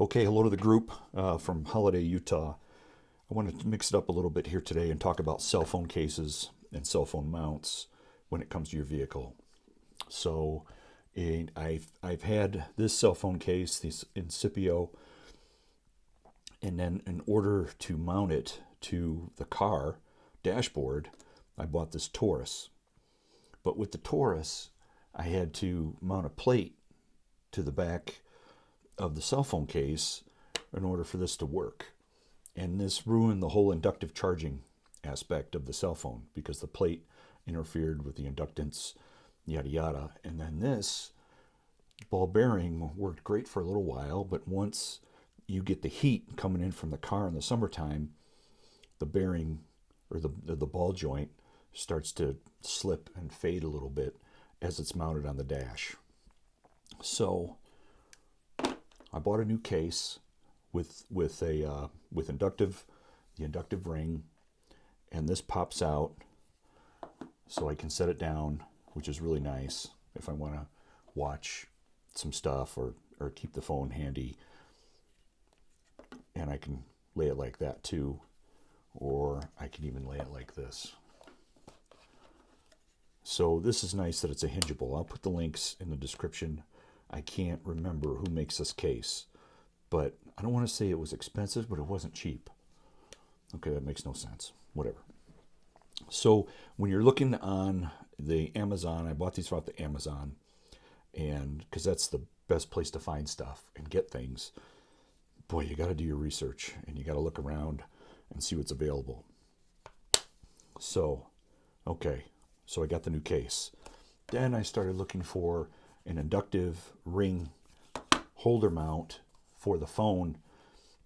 Okay, hello to the group from Holiday, Utah. I wanted to mix it up a little bit here today and talk about cell phone cases and cell phone mounts when it comes to your vehicle. So, I've had this cell phone case, this Incipio, and then in order to mount it to the car dashboard, I bought this TORRAS. But with the TORRAS, I had to mount a plate to the back of the cell phone case in order for this to work. And this ruined the whole inductive charging aspect of the cell phone because the plate interfered with the inductance, yada yada. And then this ball bearing worked great for a little while, but once you get the heat coming in from the car in the summertime, the bearing or the ball joint starts to slip and fade a little bit as it's mounted on the dash. So I bought a new case with the inductive ring, and this pops out so I can set it down, which is really nice if I want to watch some stuff or keep the phone handy. And I can lay it like that too, or I can even lay it like this. So this is nice that it's a hingeable. I'll put the links in the description. I can't remember who makes this case, but I don't want to say it was expensive, but it wasn't cheap. Okay, that makes no sense. Whatever. So when you're looking on the Amazon, I bought these off the Amazon, and because that's the best place to find stuff and get things. Boy, you got to do your research and you got to look around and see what's available. So, okay, so I got the new case. Then I started looking for an inductive ring holder mount for the phone,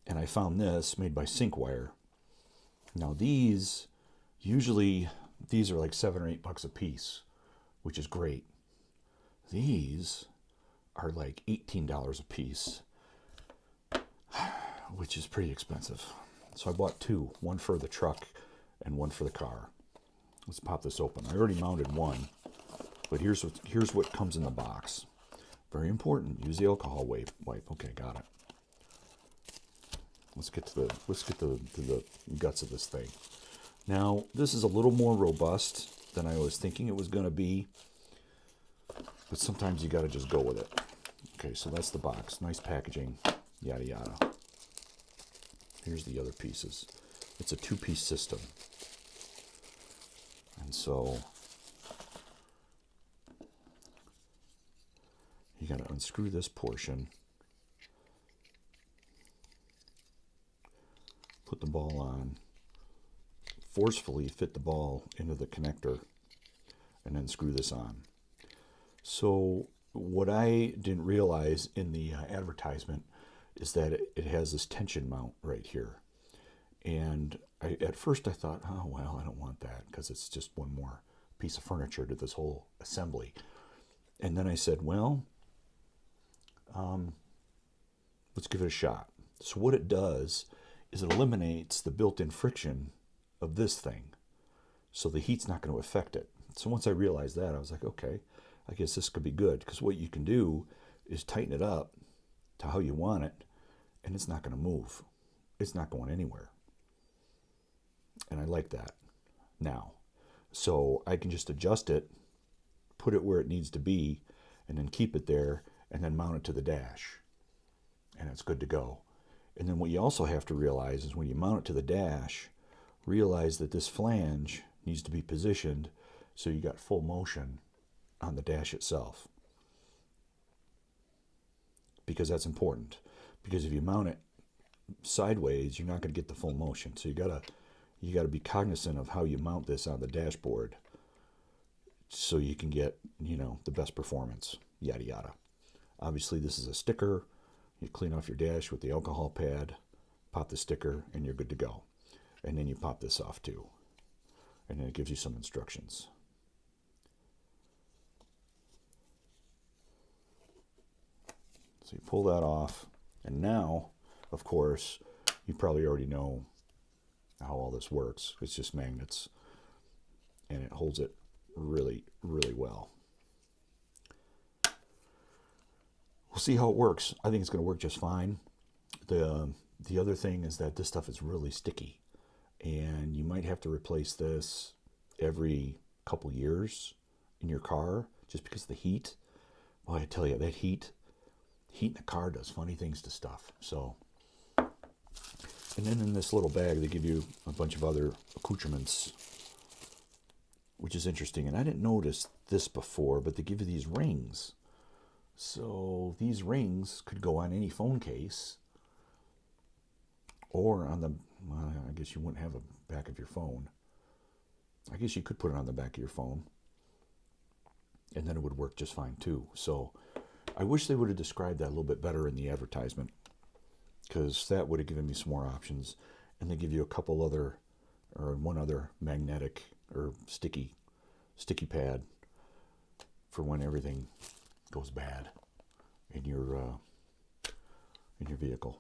and I found this made by SYNCWIRE. Now these are like $7 or $8 a piece, which is great. These are like $18 a piece, which is pretty expensive. So I bought two, one for the truck and one for the car. Let's pop this open. I already mounted one, but here's what comes in the box. Very important. Use the alcohol wipe. Okay, got it. Let's get to the guts of this thing. Now, this is a little more robust than I was thinking it was going to be, but sometimes you got to just go with it. Okay, so that's the box. Nice packaging, yada yada. Here's the other pieces. It's a two-piece system. And so you got to unscrew this portion, put the ball on, forcefully fit the ball into the connector, and then screw this on. So what I didn't realize in the advertisement is that it has this tension mount right here. And at first I thought, oh, well, I don't want that because it's just one more piece of furniture to this whole assembly. And then I said, well, let's give it a shot. So what it does is it eliminates the built-in friction of this thing. So the heat's not going to affect it. So once I realized that, I was like, okay, I guess this could be good. Because what you can do is tighten it up to how you want it, and it's not going to move. It's not going anywhere. And I like that now. So I can just adjust it, put it where it needs to be, and then keep it there, and then mount it to the dash. And it's good to go. And then what you also have to realize is when you mount it to the dash, realize that this flange needs to be positioned so you got full motion on the dash itself. Because that's important. Because if you mount it sideways, you're not going to get the full motion. So you gotta be cognizant of how you mount this on the dashboard so you can get, the best performance, yada yada. Obviously this is a sticker. You clean off your dash with the alcohol pad, pop the sticker, and you're good to go. And then you pop this off too. And then it gives you some instructions. So you pull that off, and now, of course, you probably already know how all this works. It's just magnets, and it holds it really, really well. We'll see how it works. I think it's going to work just fine. The other thing is that this stuff is really sticky, and you might have to replace this every couple years in your car just because of the heat. Well, I tell you, that heat in the car does funny things to stuff. So, and then in this little bag, they give you a bunch of other accoutrements, which is interesting. And I didn't notice this before, but they give you these rings. So these rings could go on any phone case, or on the, well, I guess you wouldn't have a back of your phone. I guess you could put it on the back of your phone, and then it would work just fine too. So I wish they would have described that a little bit better in the advertisement, because that would have given me some more options. And they give you a couple other, or one other magnetic or sticky pad for when everything goes bad in your vehicle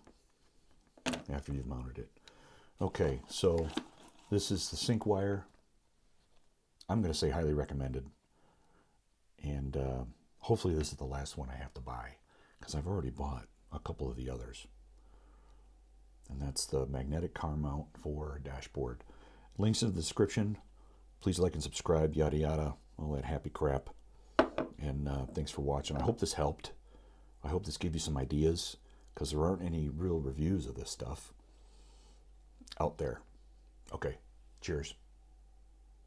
after you've mounted it. Okay, so this is the SYNCWIRE. I'm going to say highly recommended, and hopefully this is the last one I have to buy, because I've already bought a couple of the others. And that's the magnetic car mount for dashboard. Links in the description. Please like and subscribe, yada yada, all that happy crap. And thanks for watching. I hope this helped. I hope this gave you some ideas, because there aren't any real reviews of this stuff out there. Okay, cheers.